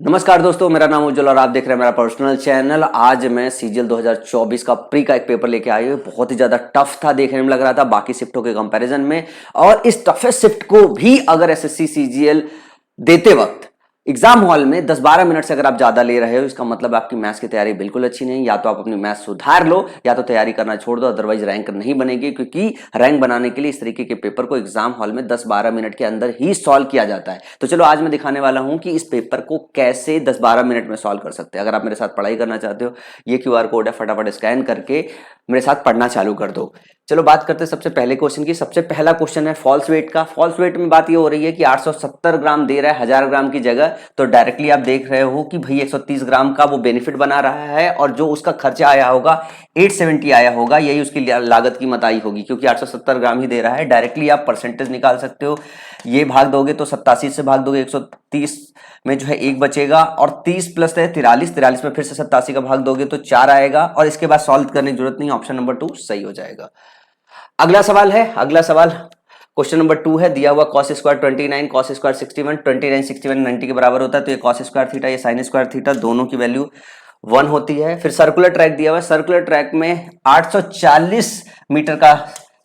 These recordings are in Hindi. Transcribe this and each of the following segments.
नमस्कार दोस्तों, मेरा नाम उज्जवल और आप देख रहे हैं मेरा पर्सनल चैनल। आज मैं सीजीएल 2024 का प्री का एक पेपर लेके आई हूँ। बहुत ही ज्यादा टफ था, देखने में लग रहा था बाकी शिफ्टों के कंपैरिजन में। और इस टफेस्ट शिफ्ट को भी अगर एसएससी सीजीएल देते वक्त एग्जाम हॉल में 10-12 मिनट से अगर आप ज्यादा ले रहे हो, इसका मतलब आपकी मैथ्स की तैयारी बिल्कुल अच्छी नहीं। या तो आप अपनी मैथ्स सुधार लो या तो तैयारी करना छोड़ दो, अदरवाइज रैंक नहीं बनेगी। क्योंकि रैंक बनाने के लिए इस तरीके के पेपर को एग्जाम हॉल में 10-12 मिनट के अंदर ही सॉल्व किया जाता है। तो चलो आज मैं दिखाने वाला हूं कि इस पेपर को कैसे 10-12 मिनट में सॉल्व कर सकते हैं। अगर आप मेरे साथ पढ़ाई करना चाहते हो, ये क्यूआर कोड है, फटाफट स्कैन करके मेरे साथ पढ़ना चालू कर दो। चलो बात करते हैं सबसे पहले क्वेश्चन की। सबसे पहला क्वेश्चन है फॉल्स वेट का। फॉल्स वेट में बात ये हो रही है कि 870 ग्राम दे रहा है 1000 ग्राम की जगह। तो डायरेक्टली आप देख रहे हो कि भाई 130 ग्राम का वो बेनिफिट बना रहा है और जो उसका खर्चा आया होगा 870 आया होगा, यही उसकी लागत कीमत आई होगी। क्योंकि 870 ग्राम ही दे रहा है, डायरेक्टली आप परसेंटेज निकाल सकते हो। ये भाग दोगे तो 87 से भाग दोगे 130 में जो है 1 बचेगा और 30 प्लस है 43 में फिर से 87 का भाग दोगे तो 4 आएगा। और इसके बाद सॉल्व करने की जरूरत नहीं, ऑप्शन नंबर 2 सही हो जाएगा। अगला सवाल है, अगला सवाल क्वेश्चन नंबर 2 है। दिया हुआ cos स्क्वायर 29, cos स्क्वायर 61, 29 61 90 के बराबर होता है। तो ये cos स्क्वायर थीटा, ये sin स्क्वायर थीटा, दोनों की वैल्यू 1 होती है। फिर सर्कुलर ट्रैक दिया हुआ है। सर्कुलर ट्रैक में 840 मीटर का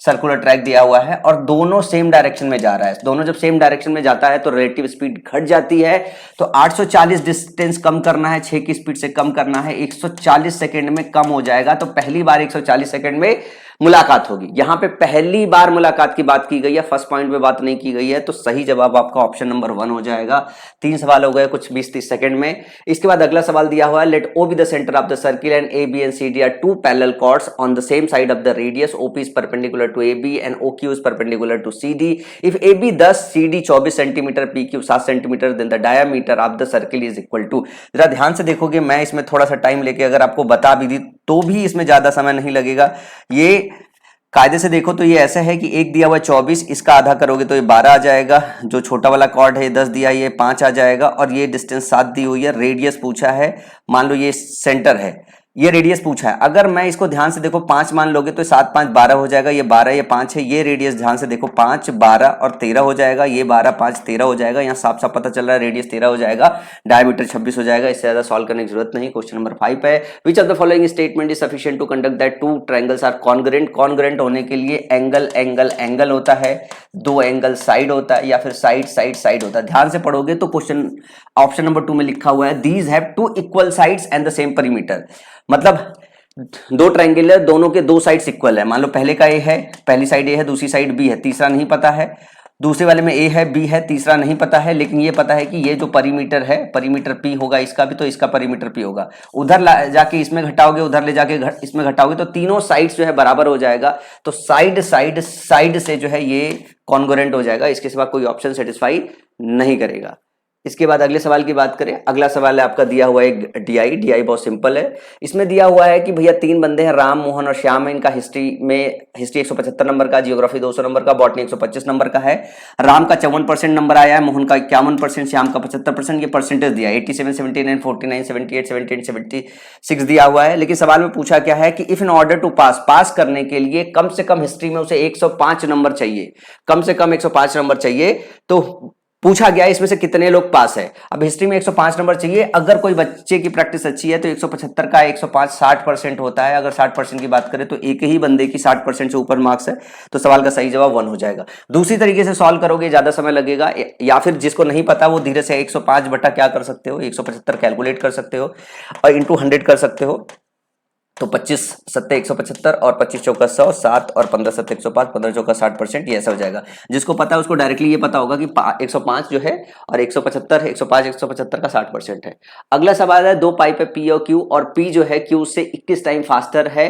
सर्कुलर ट्रैक दिया हुआ है और दोनों सेम डायरेक्शन में जा रहा है। दोनों जब सेम डायरेक्शन में जाता है तो रिलेटिव स्पीड घट जाती है। तो 840 डिस्टेंस कम करना है, 6 की स्पीड से कम करना है, 140 सेकेंड में कम हो जाएगा। तो पहली बार 140 सेकेंड में मुलाकात होगी। यहां पे पहली बार मुलाकात की बात की गई है, फर्स्ट पॉइंट पे बात नहीं की गई है। तो सही जवाब आपका ऑप्शन नंबर 1 हो जाएगा। 3 सवाल हो गए कुछ 20-30 सेकंड में। इसके बाद अगला सवाल दिया हुआ है, let O be the centre of the circle and A B and C D are two parallel chords on the same side of the radius, OP is perpendicular to A B and O Q is perpendicular to C D. If A B 10, C D 24 centimetre, P Q 7 centimetre, then the diameter of the circle is equal to. जरा ध्यान से देखोगे, मैं इसमें थोड़ा सा टाइम लेके अगर आपको बता भी दी तो भी इसमें ज्यादा समय नहीं लगेगा। ये कायदे से देखो तो ये ऐसा है कि एक दिया हुआ 24, इसका आधा करोगे तो ये 12 आ जाएगा। जो छोटा वाला कॉर्ड है 10 दिया, ये 5 आ जाएगा। और ये डिस्टेंस 7 दी हुई है। रेडियस पूछा है, मान लो ये सेंटर है, ये रेडियस पूछा है। अगर मैं इसको ध्यान से देखो 5 मान लोगे तो 7 5 12 हो जाएगा। ये 12 ये 5 है। ये रेडियस ध्यान से देखो 5 12 और 13 हो जाएगा। ये 12 5 13 हो जाएगा। यहाँ साफ साफ पता चल रहा है रेडियस 13 हो जाएगा, डायमीटर 26 हो जाएगा। इससे ज्यादा सॉल्व करने की जरूरत नहीं। क्वेश्चन नंबर 5 है, which of the following statement is sufficient to conduct that two triangles are congruent. Congruent होने के लिए एंगल एंगल एंगल होता है, दो एंगल साइड होता है, या फिर साइड साइड साइड होता है। ध्यान से पढ़ोगे तो क्वेश्चन ऑप्शन नंबर 2 में लिखा हुआ है, these have two equal sides and the same perimeter. मतलब दो ट्रायंगल है, दोनों के दो साइड्स इक्वल है। मान लो पहले का ए है, पहली साइड ए है, दूसरी साइड बी है, तीसरा नहीं पता है। दूसरे वाले में ए है बी है, तीसरा नहीं पता है, लेकिन ये पता है कि ये जो परिमीटर है, परिमीटर पी होगा इसका भी, तो इसका परिमीटर पी होगा। उधर जाके इसमें घटाओगे, उधर ले जाके इसमें घटाओगे तो तीनों साइड्स जो है बराबर हो जाएगा। तो साइड साइड साइड से जो है ये कॉन्ग्रुएंट हो जाएगा। इसके सिवा कोई ऑप्शन सेटिस्फाई नहीं करेगा। इसके बाद अगले सवाल की बात करें। अगला सवाल है आपका दिया हुआ है डीआई। डीआई बहुत सिंपल है। इसमें दिया हुआ है कि भैया 3 बंदे हैं, राम मोहन और श्याम है। इनका हिस्ट्री 175 नंबर का, जियोग्राफी 200 नंबर का, बॉटनी 125 नंबर का है। राम का 54% नंबर आया है, मोहन का 51%, श्याम का 75%। ये परसेंटेज दिया 87 79 49 78 78 76 दिया हुआ है। लेकिन सवाल में पूछा क्या है कि इफ इन ऑर्डर टू पास करने के लिए कम से कम हिस्ट्री में उसे 105 नंबर चाहिए, कम से कम 105 नंबर चाहिए। तो पूछा गया इसमें से कितने लोग पास है। अब हिस्ट्री में 105 नंबर चाहिए। अगर कोई बच्चे की प्रैक्टिस अच्छी है तो 175 का 105 60% होता है। अगर 60% की बात करें तो एक ही बंदे की 60% से ऊपर मार्क्स है। तो सवाल का सही जवाब 1 हो जाएगा। दूसरी तरीके से सॉल्व करोगे ज्यादा समय लगेगा, या फिर जिसको नहीं पता वो धीरे से 105 बटा क्या कर सकते हो, 175 कैलकुलेट कर सकते हो और इंटू 100 कर सकते हो। तो 25 सत्ते 175 और 25 चौका 100, 7 और 15 सत्ते 105, 15 चौका 60%। ये ऐसा हो जाएगा। जिसको पता है उसको डायरेक्टली ये पता होगा कि 105 जो है और 175 105 175 का 60% है। अगला सवाल है, 2 पाइप है पी और क्यू, और पी जो है क्यू से 21 टाइम फास्टर है।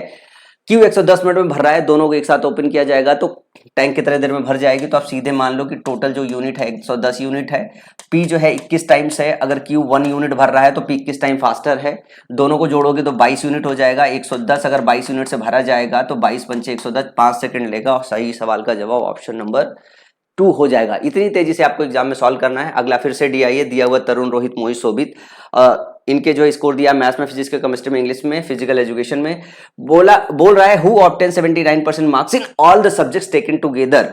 क्यू 110 मिनट में भर रहा है, दोनों को एक साथ ओपन किया जाएगा तो टैंक कितने देर में भर जाएगी। तो आप सीधे मान लो कि टोटल जो यूनिट है 110 यूनिट है। पी जो है 21 टाइम्स है। अगर क्यू 1 यूनिट भर रहा है तो पी 21 टाइम फास्टर है। दोनों को जोड़ोगे तो 22 यूनिट हो जाएगा। 110 अगर 22 यूनिट से भरा जाएगा तो 22 पंचे 110, 5 सेकंड लेगा। और सही सवाल का जवाब ऑप्शन नंबर 2 हो जाएगा। इतनी तेजी से आपको एग्जाम में सॉल्व करना है। अगला फिर से डी आई दिया हुआ तरुण, रोहित, मोहित, शोभित। इनके जो स्कोर दिया मैथ्स में, फिजिक्स में, केमिस्ट्री में, इंग्लिश में, फिजिकल एजुकेशन में। बोल रहा है who obtain 79% marks in all the subjects taken together.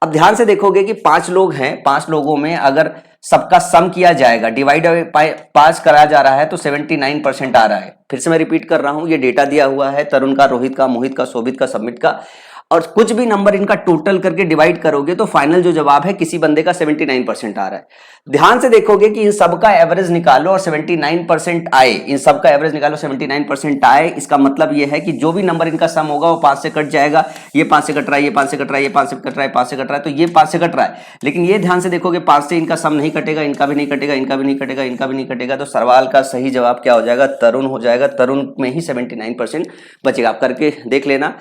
अब ध्यान से देखोगे कि 5 लोग हैं, 5 लोगों में अगर सबका सम किया जाएगा, डिवाइड बाय 5 करा जा रहा है तो 79% आ रहा है। फिर से मैं रिपीट कर रहा हूं, ये डेटा दिया हुआ है तरुण का, रोहित का, मोहित का, शोभित का, समित का, और कुछ भी नंबर इनका टोटल करके डिवाइड करोगे तो फाइनल जो जवाब है किसी बंदे का 79% आ रहा है। ध्यान से देखोगे कि इन सबका एवरेज निकालो और 79% आए, इन सबका एवरेज निकालो 79% आए, इसका मतलब ये है कि जो भी नंबर इनका सम होगा वो 5 से कट जाएगा। ये 5 से कट रहा है, ये 5 से कट रहा है, ये 5 से कट रहा है, 5 से कट रहा है, तो ये 5 से कट रहा है। लेकिन ये ध्यान से देखोगे 5 से इनका सम नहीं कटेगा, इनका भी नहीं कटेगा, इनका भी नहीं कटेगा, इनका भी नहीं कटेगा, तो सवाल का सही जवाब क्या हो जाएगा? तरुण हो जाएगा। तरुण में ही 79% बचेगा। आप करके देख लेना।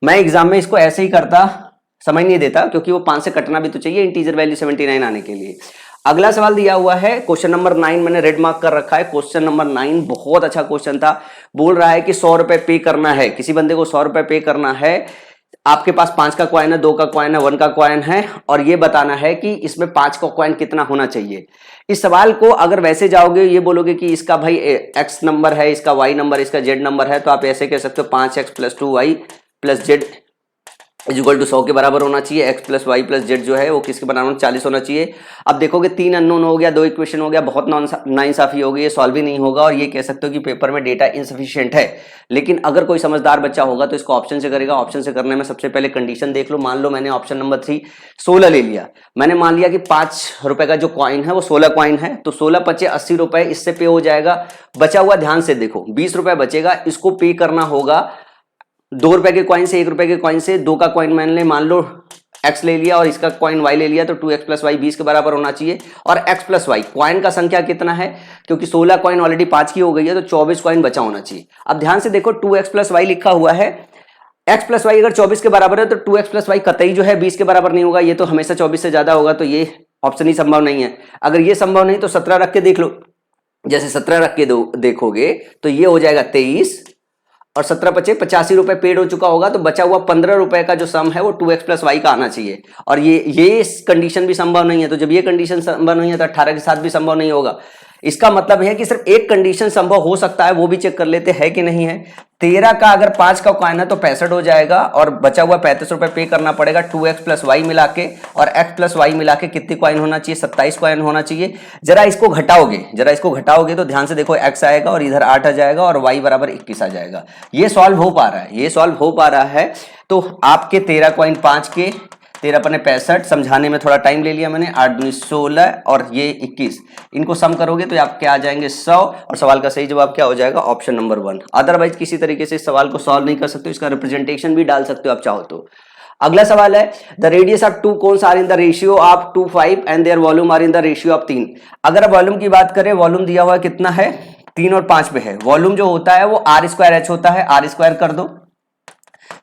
मैं एग्जाम में इसको ऐसे ही करता, समझ नहीं देता, क्योंकि वो 5 से कटना भी तो चाहिए इंटीजर वैल्यू 79 आने के लिए। अगला सवाल दिया हुआ है क्वेश्चन नंबर 9, मैंने रेड मार्क कर रखा है। क्वेश्चन नंबर 9 बहुत अच्छा क्वेश्चन था। बोल रहा है कि 100 रुपए पे करना है, किसी बंदे को 100 रुपए पे करना है। आपके पास 5 का कॉइन है, 2 का कॉइन है, 1 का कॉइन है, और ये बताना है कि इसमें 5 का कॉइन कितना होना चाहिए। इस सवाल को अगर वैसे जाओगे, ये बोलोगे कि इसका भाई x नंबर है, इसका y नंबर, इसका z नंबर है, तो आप ऐसे कह सकते हो 5x + 2y + z = 100 के बराबर होना चाहिए। x + y + z जो है वो किसके बराबर? 40 होना चाहिए। अब देखोगे 3 अननोन हो गया, 2 इक्वेशन हो गया, बहुत नाइंसाफी हो गई, ये सॉल्व ही नहीं होगा, और ये कह सकते हो कि पेपर में डेटा इनसफिशिएंट है। लेकिन अगर कोई समझदार बच्चा होगा तो इसको ऑप्शन से करेगा। ऑप्शन से करने में सबसे पहले कंडीशन देख लो। मान लो मैंने ऑप्शन नंबर 3 16 ले लिया। मैंने मान लिया कि 5 रुपए का जो कॉइन है वो 16 कॉइन है, तो 16 × 5 = 80 रुपए, इससे पे हो जाएगा। बचा हुआ ध्यान से देखो 20 रुपए बचेगा, इसको पे करना होगा 2 रुपए के कॉइन से, 1 रुपए के कॉइन से। 2 का कॉइन मैंने मान लो x ले लिया और इसका कॉइन y ले लिया, तो 2x + y 20 के बराबर होना चाहिए। और x + y कॉइन का संख्या कितना है? क्योंकि 16 कॉइन ऑलरेडी 5 की हो गई है, तो 24 कॉइन बचा होना चाहिए। अब ध्यान से देखो 2x + y लिखा हुआ है। x + y अगर 24 के बराबर है तो 2x + y कतई जो है 20 के बराबर नहीं होगा, ये तो हमेशा 24 से ज्यादा होगा, तो ये ऑप्शन ही संभव नहीं है। अगर ये संभव नहीं तो 17 रख के देख लो। जैसे 17 रख के देखोगे तो ये हो जाएगा 23, और 17 × 5 = 85 रुपए पेड हो चुका होगा, तो बचा हुआ 15 रुपए का जो सम है वो 2x + y का आना चाहिए। और ये कंडीशन भी संभव नहीं है, तो जब ये कंडीशन संभव नहीं है तो 18 के साथ भी संभव नहीं होगा। इसका मतलब है कि सिर्फ एक कंडीशन संभव हो सकता है, वो भी चेक कर लेते हैं कि नहीं है। 13 का अगर 5 का कॉइन है तो 65 हो जाएगा, और बचा हुआ 35 रुपए पे करना पड़ेगा। 2x + y मिला के और x + y मिला के कितनी कॉइन होना चाहिए? 27 कॉइन होना चाहिए। जरा इसको घटाओगे तो ध्यान से देखो x आएगा और इधर 8 आ जाएगा और y = 21 आ जाएगा। ये सॉल्व हो पा रहा है, तो आपके 13 कॉइन 5 के, 13 × 5 = 65, समझाने में थोड़ा टाइम ले लिया मैंने। 8 × 2 = 16 और ये 21, इनको सम करोगे तो आपके आ जाएंगे 100, और सवाल का सही जवाब क्या हो जाएगा? Option number 1। अदरवाइज किसी तरीके से इस सवाल को सॉल्व नहीं कर सकते, इसका रिप्रेजेंटेशन भी डाल सकते हो आप चाहो तो। अगला सवाल है, the radius of 2 cones are in the ratio of 2:5 and their volume are in the ratio of 3। अगर वॉल्यूम की बात करें, वॉल्यूम दिया हुआ कितना है? 3 और 5 पे है। वॉल्यूम जो होता है वो r² h होता है, r² कर दो,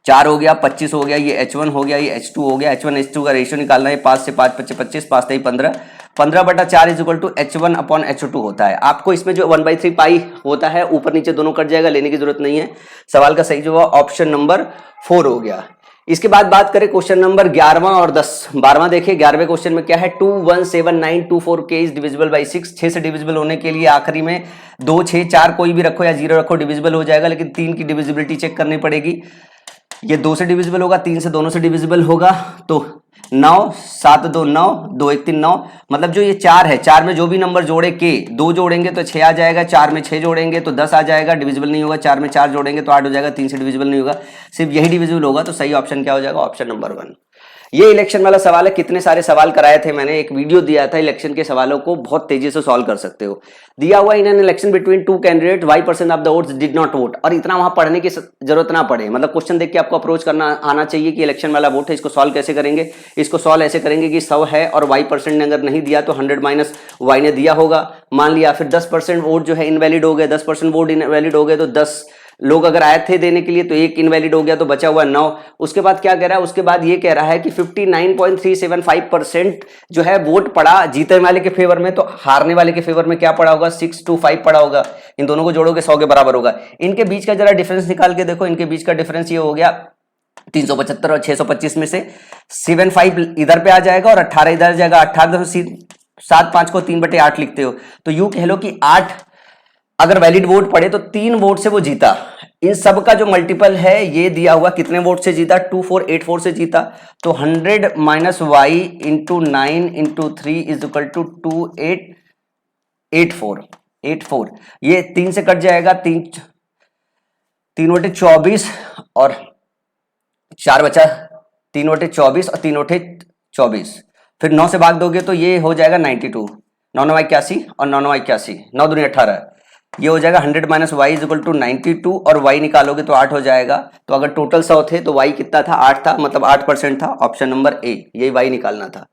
4 हो गया, 25 हो गया, ये h1 हो गया, ये h2 हो गया। h1 h2 का रेशियो निकालना है, 5 से 5 = 25, 5 × 3 = 15, 15/4 = h1/h2 होता है। आपको इसमें जो 1/3 पाई होता है ऊपर नीचे दोनों कट जाएगा, लेने की जरूरत नहीं है। सवाल का सही जवाब ऑप्शन नंबर 4 हो गया। इसके बाद बात करें क्वेश्चन नंबर 11वां और 10। 12वां देखिए, 11वें क्वेश्चन में क्या है? 2179248 इज डिविजिबल बाई 6। 6 से डिविजिबल होने के लिए आखिरी में 2, 6, 4 कोई भी रखो या 0 रखो, डिविजिबल हो जाएगा। लेकिन 3 की डिविजिबिलिटी चेक करनी पड़ेगी। ये 2 से डिविजिबल होगा, 3 से दोनों से डिविजिबल होगा, तो 9, 7 2 9, 2 1 3 9। मतलब जो ये 4 है, 4 में जो भी नंबर जोड़े के 2 जोड़ेंगे तो 6 आ जाएगा, 4 में 6 जोड़ेंगे तो 10 आ जाएगा, डिविजिबल नहीं होगा। 4 में 4 जोड़ेंगे तो 8 हो जाएगा, 3 से डिविजिबल नहीं होगा, सिर्फ यही डिविजिबल होगा। तो सही ऑप्शन क्या हो जाएगा? Option number 1। ये इलेक्शन वाला सवाल है। कितने सारे सवाल कराए थे मैंने, एक वीडियो दिया था इलेक्शन के सवालों को, बहुत तेजी से सॉल्व कर सकते हो। दिया हुआ in an election between 2 candidate y% of the votes did not vote. और इतना वहां पढ़ने की जरूरत ना पड़े, मतलब क्वेश्चन देख के आपको अप्रोच करना आना चाहिए कि इलेक्शन वाला वोट है, इसको सॉल्व कैसे करेंगे। इसको सॉल्व ऐसे करेंगे कि 100 है और y% ने अगर नहीं दिया तो 100 - y ने दिया होगा, मान लिया। फिर 10% वोट जो है इनवैलिड हो गए, 10% वोट इनवैलिड हो गए, तो 10 लोग अगर आए थे देने के लिए तो 1 इनवैलिड हो गया, तो बचा हुआ 9। उसके बाद क्या कह रहा है? उसके बाद ये कह रहा है कि 59.375% जो है वोट पड़ा जीतने वाले के फेवर में, तो हारने वाले के फेवर में क्या पड़ा होगा? 625 पड़ा होगा। इन दोनों को जोड़ोगे 100 के बराबर होगा। इनके बीच का जरा डिफरेंस निकाल के देखो। इनके बीच का डिफरेंस ये हो गया 375 और 625 में से 75 इधर पे आ जाएगा और 18 इधर जाएगा। 18 7 5 को 3/8 लिखते हो, तो यूं कह लो कि 8 अगर वैलिड वोट पड़े तो 3 वोट से वो जीता। इन सब का जो मल्टीपल है ये दिया हुआ कितने वोट से जीता, 2484 से जीता। तो 100 minus y into 9 into 3 is equal to 2884। ये 3 से कट जाएगा, 3/24 और 4 बचा, 3/24 और 3/24, फिर 9 से भाग दोगे तो ये हो जाएगा 92, 9×9=81 और 9×9=81, 9 दूनी 18, ये हो जाएगा 100 minus y is equal to 92 और वाई निकालोगे तो 8 हो जाएगा। तो अगर टोटल 100 थे तो वाई कितना था, 8 था, मतलब 8% था। ऑप्शन नंबर ए, यही वाई निकालना था।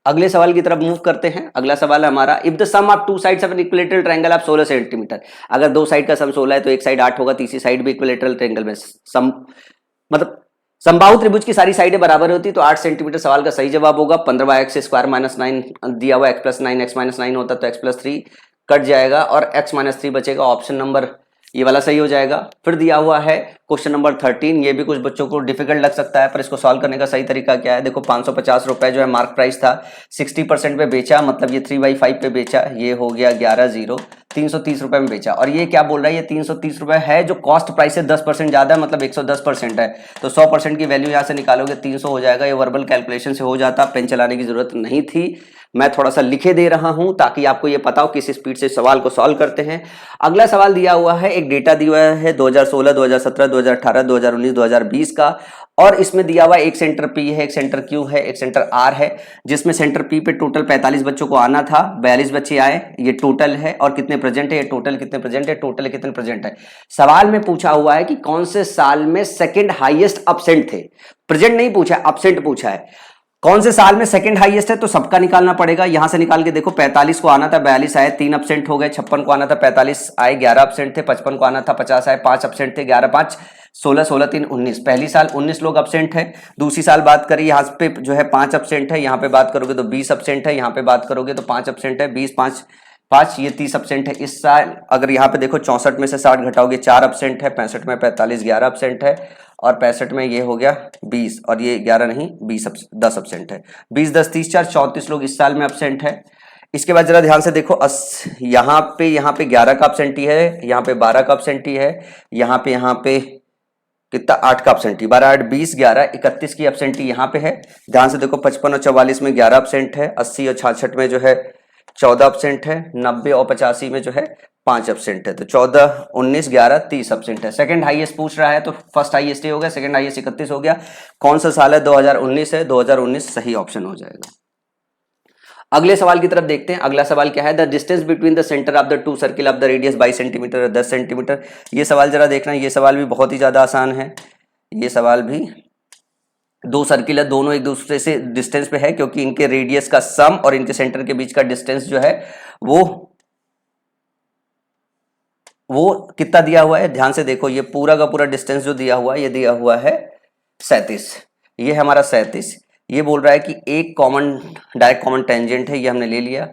अगले सवाल की तरफ मूव करते हैं। अगला सवाल है हमारा, if the sum of two sides of an equilateral triangle of 16 centimetre. अगर दो साइड का सम 16 है तो एक साइड 8 होगा, तीसरी साइड भी इक्विलेटरल ट्रायंगल में सम मतलब समबाहु त्रिभुज की सारी साइडें बराबर होती तो 8 सेंटीमीटर सवाल का सही जवाब होगा। 15x² माइनस 9 दिया हुआ, x प्लस 9 x माइनस 9 होता तो x प्लस 3 कट जाएगा और x माइनस 3 बचेगा। ऑप्शन नंबर ये वाला सही हो जाएगा। फिर दिया हुआ है क्वेश्चन नंबर 13, ये भी कुछ बच्चों को डिफिकल्ट लग सकता है पर इसको सॉल्व करने का सही तरीका क्या है। देखो 550 रुपए जो है मार्क प्राइस था, 60% पे बेचा, मतलब ये 3/5 पे बेचा, ये हो गया 11/0, 330 रुपए में बेचा। और ये क्या बोल रहा है, ये 330 रुपए है जो कॉस्ट प्राइस से 10% ज्यादा है, मतलब 110% है। तो 100% की वैल्यू यहाँ से निकालोगे 300 हो जाएगा। ये वर्बल कैलकुलेशन से हो जाता, पेन चलाने की जरूरत नहीं थी। मैं थोड़ा सा लिखे दे रहा हूं ताकि आपको ये पता हो किस स्पीड से सवाल को सॉल्व करते हैं। अगला सवाल दिया हुआ है, एक डेटा दिया हुआ है 2016, 2017, 2018, 2019, 2020 का, और इसमें दिया हुआ एक सेंटर पी है, एक सेंटर क्यू है, एक सेंटर आर है, जिसमें सेंटर पी पे टोटल 45 बच्चों को आना था, 42 बच्चे आए, ये टोटल है। और कितने प्रेजेंट है, ये टोटल कितने प्रेजेंट है, टोटल कितने प्रेजेंट है। सवाल में पूछा हुआ है कि कौन से साल में सेकंड हाईएस्ट अब्सेंट थे। प्रेजेंट नहीं पूछा है, अब्सेंट पूछा है। कौन से साल में सेकंड हाईएस्ट है तो सबका निकालना पड़ेगा। यहां से निकाल के देखो, 45 को आना था, 42 आए, 3 अब्सेंट हो गए। 56 को आना था, 45 आए, 11 अब्सेंट थे। 55 को आना था, 50 आए, 5 अब्सेंट थे। 11 5 16, 16 3 19। पहली साल 19 लोग अब्सेंट है। दूसरी साल बात करें, यहाँ पे जो है 5 अब्सेंट है, यहाँ पे बात करोगे तो 20 अब्सेंट है, यहाँ पे बात करोगे तो 5 अब्सेंट है। 20 5 5, ये 30 अब्सेंट है। इस साल अगर यहाँ पे देखो 64 में से 60 घटाओगे 4 अब्सेंट है। 65 में 45, 11 अब्सेंट है। और 65 में ये हो गया 20, और ये 11 नहीं 20 10 अब्सेंट है। 20 10 30 4 34 लोग इस साल में अब्सेंट है। इसके बाद जरा ध्यान से देखो, यहाँ पे 11 का अब्सेंटी है, यहाँ पे 12 का अब्सेंटी है, यहाँ पे कितना 8 का अब्सेंटी, 12 8 20 11 31 की अब्सेंटी यहाँ पे है। ध्यान से देखो, 55 और 44 में 11 अब्सेंट है, 80 और 66 में जो है 14 अब्सेंट है, 90 और 85 में जो है 5 अब्सेंट है। तो 14 19 11 30 अब्सेंट है। सेकंड हाईएस्ट पूछ रहा है तो फर्स्ट हाईएस्ट ही हो गया, सेकंड हाईएस्ट 31 हो गया। कौन सा साल है, 2019 है, 2019 सही ऑप्शन हो जाएगा। अगले सवाल की तरफ देखते हैं। अगला सवाल क्या है, the distance between the centre of the two circle of the radius 22 centimetre 10 centimetre. ये सवाल जरा देखना, ये सवाल भी बहुत ही ज्यादा आसान है। ये सवाल भी, दो सर्किल है, दोनों एक दूसरे से डिस्टेंस पे है, क्योंकि इनके रेडियस का सम और इनके सेंटर के बीच का डिस्टेंस जो है वो कितना दिया हुआ है। ध्यान से देखो, ये पूरा का पूरा डिस्टेंस जो दिया हुआ है, ये दिया हुआ है 37। ये है हमारा 37। ये बोल रहा है कि एक कॉमन डायरेक्ट कॉमन टेंजेंट है, ये हमने ले लिया।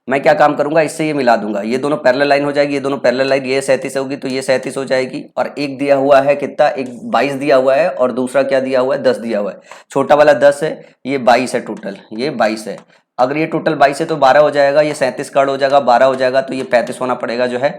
मैं क्या काम करूंगा, इससे ये मिला दूंगा, ये दोनों पैरेलल लाइन हो जाएगी, ये दोनों पैरेलल लाइन, ये 37 होगी तो ये 37 हो जाएगी। और एक दिया हुआ है कितना, एक 22 दिया हुआ है, और दूसरा क्या दिया हुआ है, 10 दिया हुआ है। छोटा वाला 10 है, ये 22 है टोटल, ये 22 है। अगर ये टोटल 22 है तो 12 हो जाएगा, ये 37 कट हो जाएगा, 12 हो जाएगा, तो ये 35 होना पड़ेगा जो है।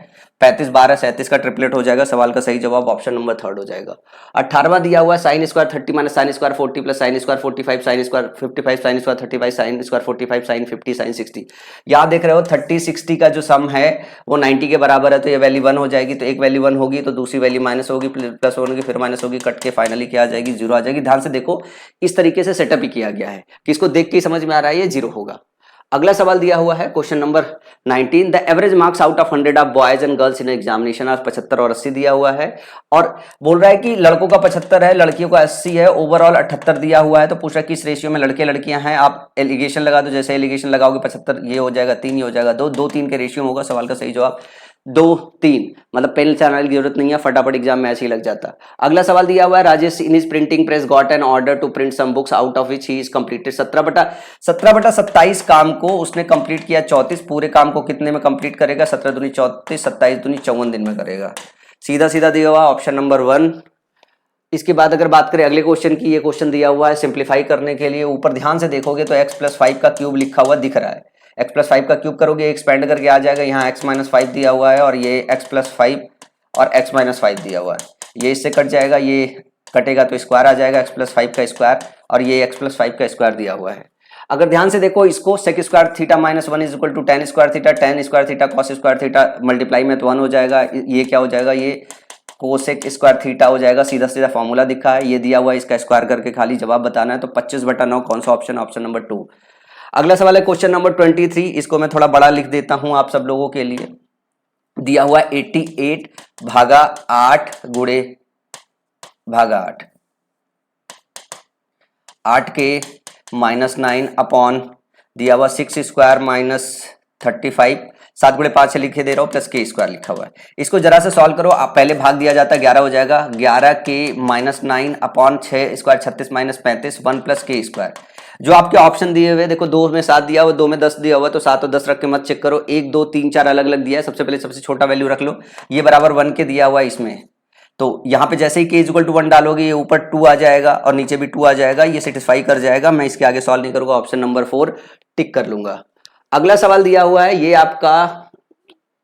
35 12 37 का ट्रिपलेट हो जाएगा। सवाल का सही जवाब ऑप्शन नंबर 3 हो जाएगा। 18वां दिया हुआ है, sine square 30 minus sine square 40 plus sine square 45 sine square 55 sine square 35 sine square 45 sine 50 sine 60। याद देख रहे हो, 30 60 का जो सम है वो 90 के बराबर है, तो ये वैल्यू 1 हो जाएगी। तो एक वैल्यू 1 होगी तो दूसरी वैल्यू माइनस होगी, प्लस होगी, फिर माइनस होगी, कट के फाइनली क्या आ जाएगी, 0 आ जाएगी। ध्यान से देखो, इस तरीके से सेटअप ही किया गया है कि इसको देख के समझ में आ रहा है ये 0 होगा। अगला सवाल दिया हुआ है question number 19, the average marks out of 100 of boys and girls in examination of 75 और 80 दिया हुआ है। और बोल रहा है कि लड़कों का 75 है, लड़कियों का 80 है, ओवरऑल 78 दिया हुआ है। तो पूछ रहा है किस रेशियो में लड़के लड़कियां हैं। आप एलिगेशन लगा दो, जैसे एलिगेशन लगाओगे 75 ये हो जाएगा 3, ये हो जाएगा 2, 2 3 के रेशियो में होगा। सवाल का सही जवाब 2 3, मतलब पेन चलाने की जरूरत नहीं है, फटाफट एग्जाम में ऐसे ही लग जाता। अगला सवाल दिया हुआ है, Rajesh in his printing press got an order to print some books out of which he is completed 17/27 काम को उसने कंप्लीट किया 34। पूरे काम को कितने में कंप्लीट करेगा, 17 दूनी 34, 27 दूनी 54 दिन में करेगा। सीधा सीधा दिया हुआ ऑप्शन नंबर 1। इसके बाद अगर बात करें अगले क्वेश्चन की, ये क्वेश्चन दिया हुआ है सिंप्लीफाई करने के लिए। ऊपर ध्यान से देखोगे तो x + 5 का क्यूब लिखा हुआ दिख रहा है। x + 5 का क्यूब करोगे, एक्सपेंड करके आ जाएगा। यहाँ x - 5 दिया हुआ है और ये x + 5 और x माइनस 5 दिया हुआ है, ये इससे कट जाएगा, ये कटेगा तो स्क्वायर आ जाएगा x प्लस 5 का स्क्वायर, और ये x प्लस 5 का स्क्वायर दिया हुआ है। अगर ध्यान से देखो इसको, sec square theta minus 1 is equal to tan square theta, tan square theta cos square theta multiply में तो 1 हो जाएगा, ये क्या हो जाएगा, ये कोसेक स्क्वायर थीटा हो जाएगा, सीधा सीधा फॉर्मूला दिखा है, ये दिया हुआ है, इसका स्क्वायर करके खाली जवाब बताना है। तो 25/9 कौन सा ऑप्शन, ऑप्शन नंबर 2। अगला सवाल है क्वेश्चन नंबर 23, इसको मैं थोड़ा बड़ा लिख देता हूं आप सब लोगों के लिए। दिया हुआ 88 भागा 8 गुणे भागा 8 के माइनस 9 अपॉन दिया हुआ 6 स्क्वायर माइनस 35, 7 गुणे 5 से लिखे दे रहा हूं, प्लस के स्क्वायर लिखा हुआ है। इसको जरा से सॉल्व करो, आप पहले भाग दिया जाता है 11 हो जाएगा, 11 के minus 9 upon 6 square 36 minus 35, 1 plus के स्क्वायर। जो आपके ऑप्शन दिए हुए देखो, 2 में 7 दिया हुआ, 2 में 10 दिया हुआ, तो 7 और 10 रख के मत चेक करो, 1 2 3 4 अलग अलग दिया है, सबसे पहले सबसे छोटा वैल्यू रख लो, ये बराबर 1 के दिया हुआ है इसमें, तो यहाँ पे जैसे ही k इक्वल टू 1 डालोगे ये ऊपर 2 आ जाएगा और नीचे भी 2 आ जाएगा, ये सेटिस्फाई कर जाएगा। मैं इसके आगे सॉल्व नहीं करूंगा, ऑप्शन नंबर 4 टिक कर लूंगा। अगला सवाल दिया हुआ है, ये आपका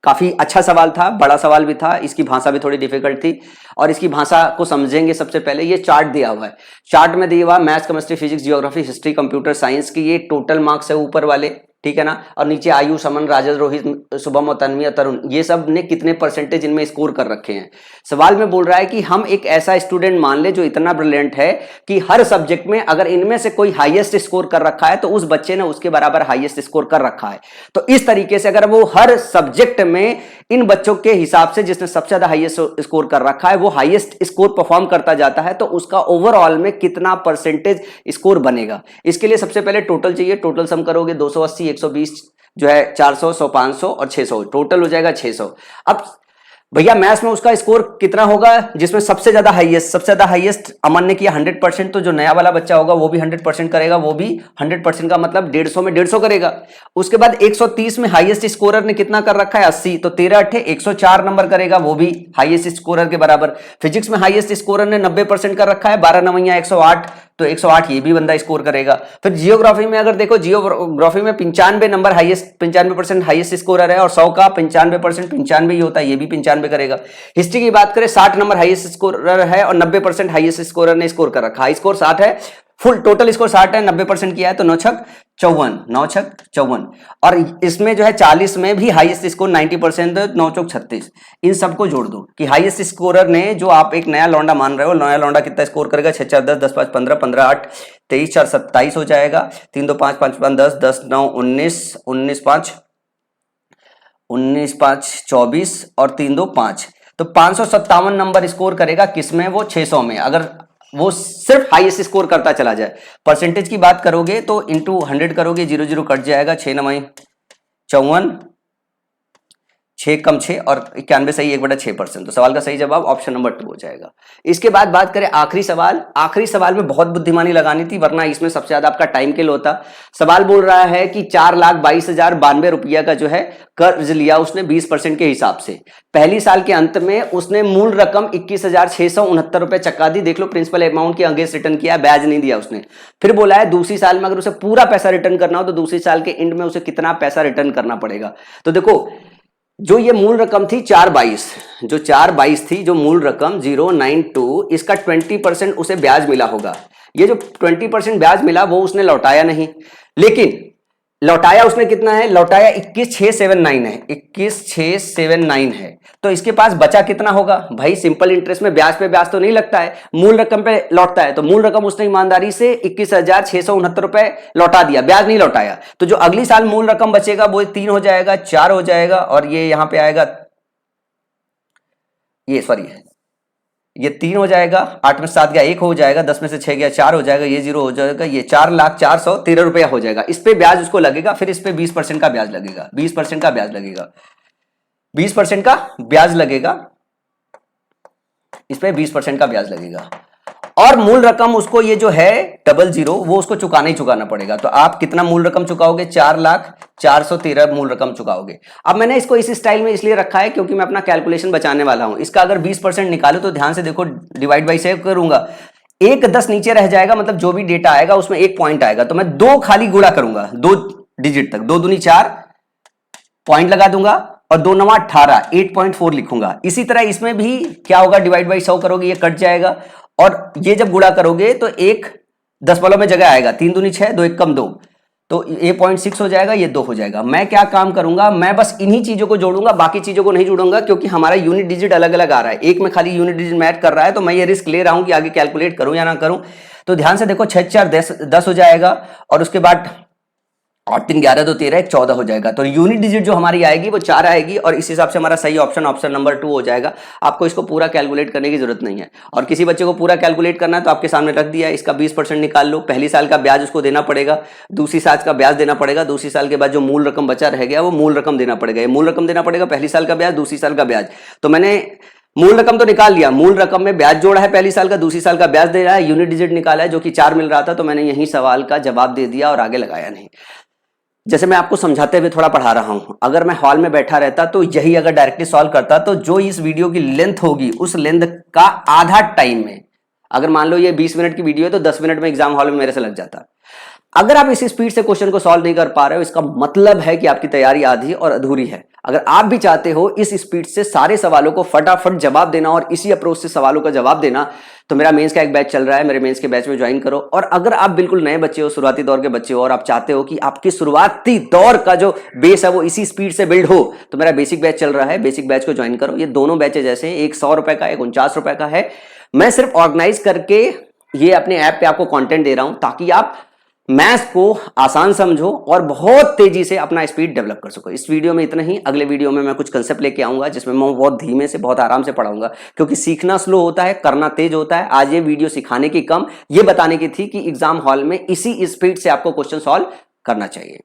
काफी अच्छा सवाल था, बड़ा सवाल भी था, इसकी भाषा भी थोड़ी डिफिकल्ट थी और इसकी भाषा को समझेंगे। सबसे पहले ये चार्ट दिया हुआ है, चार्ट में दिया हुआ maths, chemistry, physics, geography, history, computer science की ये टोटल मार्क्स है ऊपर वाले, ठीक है ना, और नीचे आयुष, अमन, राजद, रोहित, शुभम और तन्वी, तरुण, ये सब ने कितने परसेंटेज इनमें स्कोर कर रखे हैं। सवाल में बोल रहा है कि हम एक ऐसा स्टूडेंट मान ले जो इतना ब्रिलियंट है कि हर सब्जेक्ट में अगर इनमें से कोई हाईएस्ट स्कोर कर रखा है तो उस बच्चे ने उसके बराबर हाईएस्ट स्कोर कर रखा है। तो इस तरीके से अगर वो हर सब्जेक्ट में इन बच्चों के हिसाब से जिसने सबसे ज्यादा हाईएस्ट स्कोर कर रखा है वो हाईएस्ट स्कोर परफॉर्म करता जाता है, तो उसका ओवरऑल में कितना परसेंटेज स्कोर बनेगा। इसके लिए सबसे पहले टोटल चाहिए, टोटल सम करोगे 280, 120 जो है 400, 100, 500 और 600, टोटल हो जाएगा 600। अब भैया मैथ्स में उसका स्कोर कितना होगा, जिसमें सबसे ज्यादा हाईएस्ट अमन ने किया 100%, तो जो नया वाला बच्चा होगा वो भी 100% करेगा, वो भी 100% का मतलब 150 में 150 करेगा। उसके बाद 130 में हाईएस्ट स्कोरर ने कितना कर रखा है 80, तो 13 8 104 नंबर करेगा, वो भी हाईएस्ट स्कोरर के बराबर। फिजिक्स में हाईएस्ट स्कोरर ने 90% कर रखा है, 12 9 108, तो 108 ये भी बंदा स्कोर करेगा। फिर जियोग्राफी में अगर देखो, जियोग्राफी में 95 नंबर हाईएस्ट, 95% हाईएस्ट स्कोरर है और 100 का 95% 95 ही होता है, ये भी 95 करेगा। हिस्ट्री की बात करें 60 नंबर हाईएस्ट स्कोरर है और 90% हाईएस्ट स्कोरर ने स्कोर कर रखा है, स्कोर 60 है, फुल टोटल स्कोर 60 है, 90% किया है, तो 9 छक 54, 9 छक 54। और इसमें जो है 40 में भी हाईएस्ट स्कोर 90%, 9 चौक 36। इन सबको जोड़ दो कि हाईएस्ट स्कोरर ने, जो आप एक नया लौंडा मान रहे हो, नया लौंडा कितना स्कोर करेगा, 6 4 10, 10 5 15, 15 8 23 4 27 हो जाएगा, 3 2 5 5 5 10, 10 9 19, 19 5 19 5 24 और 3 2 5, तो 557 नंबर स्कोर करेगा किसमें, वो 600 में। अगर वो सिर्फ हाईएस्ट स्कोर करता चला जाए, परसेंटेज की बात करोगे तो इंटू 100 करोगे, 0 0 कट जाएगा, 6 9 54, 6 कम 6 और 91 सही, 1/6%, तो सवाल का सही जवाब ऑप्शन नंबर 2 हो जाएगा। इसके बाद बात करें आखिरी सवाल में बहुत बुद्धिमानी लगानी थी, वरना इसमें सबसे ज्यादा आपका टाइम किल होता। सवाल बोल रहा है कि 4,22,092 रुपया का जो है कर्ज लिया उसने 20% के हिसाब से, पहली साल के अंत में उसने मूल रकम 21,669 रुपए चक्का दी, देख लो प्रिंसिपल अमाउंट के अगेंस्ट रिटर्न किया, ब्याज नहीं दिया उसने। फिर बोला है दूसरी साल में अगर उसे पूरा पैसा रिटर्न करना हो तो दूसरी साल के एंड में उसे कितना पैसा रिटर्न करना पड़ेगा। तो देखो, जो ये मूल रकम थी 422 थी, जो मूल रकम 092, इसका 20% उसे ब्याज मिला होगा। ये जो 20% ब्याज मिला वो उसने लौटाया नहीं, लेकिन लौटाया उसने कितना है, लौटाया 21,679 है, 21,679 है, तो इसके पास बचा कितना होगा भाई। सिंपल इंटरेस्ट में ब्याज पे ब्याज तो नहीं लगता है, मूल रकम पे लौटता है, तो मूल रकम उसने ईमानदारी से 21,669 रुपए लौटा दिया, ब्याज नहीं लौटाया। तो जो अगली साल मूल रकम बचेगा वो 3 हो जाएगा, 4 हो जाएगा, और ये यहां पे आएगा, ये 3 हो जाएगा, 8 में 7 गया 1 हो जाएगा, 10 में से 6 गया 4 हो जाएगा, ये 0 हो जाएगा, ये 4,04,13 रुपया हो जाएगा। इस पे ब्याज उसको लगेगा, फिर इस पे 20% का ब्याज लगेगा, 20% का ब्याज लगेगा, 20% का ब्याज लगेगा, इस पे 20% का ब्याज लगेगा। और मूल रकम उसको ये जो है 00 वो उसको चुकाना ही चुकाना पड़ेगा। तो आप कितना मूल रकम चुकाओगे, 4,04,13 मूल रकम चुकाओगे। अब मैंने इसको इस स्टाइल में इसलिए रखा है क्योंकि मैं अपना कैलकुलेशन बचाने वाला हूं। इसका अगर 20% निकालो तो ध्यान से देखो, डिवाइड बाई से करूंगा, 1 10 नीचे रह जाएगा, मतलब जो भी डेटा आएगा उसमें 1 पॉइंट आएगा, तो मैं 2 खाली गुणा करूंगा, 2 डिजिट तक, 2 दूनी 4 पॉइंट लगा दूंगा, और 2 9 18, 8.4 लिखूंगा। इसी तरह इसमें भी क्या होगा, डिवाइड बाई 100 करोगे ये कट जाएगा, और ये जब गुणा करोगे तो एक दशमलव में जगह आएगा, 3 दूनी 6, 2 एक कम 2, तो ये 0.6 हो जाएगा, ये 2 हो जाएगा। मैं क्या काम करूंगा, मैं बस इन्हीं चीजों को जोड़ूंगा, बाकी चीजों को नहीं जोड़ूंगा, क्योंकि हमारा यूनिट डिजिट अलग अलग आ रहा है, एक में खाली यूनिट डिजिट मैच कर रहा है, तो मैं ये रिस्क ले रहा हूं कि आगे कैलकुलेट करूं या ना करूं। तो ध्यान से देखो, 6 4 10 हो जाएगा, और उसके बाद 8 3 11 2 13 1 14 हो जाएगा। तो यूनिट डिजिट जो हमारी आएगी वो 4 आएगी, और इस हिसाब से हमारा सही ऑप्शन ऑप्शन नंबर 2 हो जाएगा। आपको इसको पूरा कैलकुलेट करने की जरूरत नहीं है, और किसी बच्चे को पूरा कैलकुलेट करना है तो आपके सामने रख दिया, इसका 20% निकाल लो। पहली साल का ब्याज उसको देना पड़ेगा, दूसरी साल का ब्याज देना पड़ेगा, दूसरी साल के बाद जो मूल रकम बचा रह गया वो मूल रकम देना पड़ेगा। ये मूल रकम देना पड़ेगा, पहली साल का ब्याज, दूसरी साल का ब्याज। तो मैंने मूल रकम तो निकाल लिया, मूल रकम में ब्याज जोड़ा है पहली साल का, दूसरी साल का ब्याज दे रहा है, यूनिट डिजिट निकाला है जो कि 4 मिल रहा था, तो मैंने यही सवाल का जवाब दे दिया और आगे लगाया नहीं। जैसे मैं आपको समझाते हुए थोड़ा पढ़ा रहा हूं, अगर मैं हॉल में बैठा रहता तो यही अगर डायरेक्टली सॉल्व करता, तो जो इस वीडियो की लेंथ होगी उस लेंथ का आधा टाइम में, अगर मान लो ये 20 मिनट की वीडियो है तो 10 मिनट में एग्जाम हॉल में मेरे से लग जाता। अगर आप इसी स्पीड से क्वेश्चन को सॉल्व नहीं कर पा रहे हो, इसका मतलब है कि आपकी तैयारी आधी और अधूरी है। अगर आप भी चाहते हो इस स्पीड से सारे सवालों को फटाफट जवाब देना और इसी अप्रोच से सवालों का जवाब देना, तो मेरा मेंस का एक बैच चल रहा है, मेरे मेंस के बैच में ज्वाइन करो। और अगर आप बिल्कुल नए बच्चे हो, शुरुआती दौर के बच्चे हो, और आप चाहते हो कि आपकी शुरुआती दौर का जो बेस है वो इसी स्पीड से बिल्ड हो, तो मेरा बेसिक बैच चल रहा है, बेसिक बैच को ज्वाइन करो। ये दोनों बैचेज ऐसे हैं, एक 100 रुपए का, एक 49 रुपए का है। मैं सिर्फ ऑर्गेनाइज करके ये अपने ऐप पे आपको कंटेंट दे रहा हूं ताकि आप मैथ्स को आसान समझो और बहुत तेजी से अपना स्पीड डेवलप कर सको। इस वीडियो में इतना ही, अगले वीडियो में मैं कुछ कंसेप्ट लेके आऊंगा जिसमें मैं बहुत धीमे से बहुत आराम से पढ़ाऊंगा, क्योंकि सीखना स्लो होता है, करना तेज होता है। आज ये वीडियो सिखाने की कम, ये बताने की थी कि एग्जाम हॉल में इसी स्पीड से आपको क्वेश्चन सॉल्व करना चाहिए।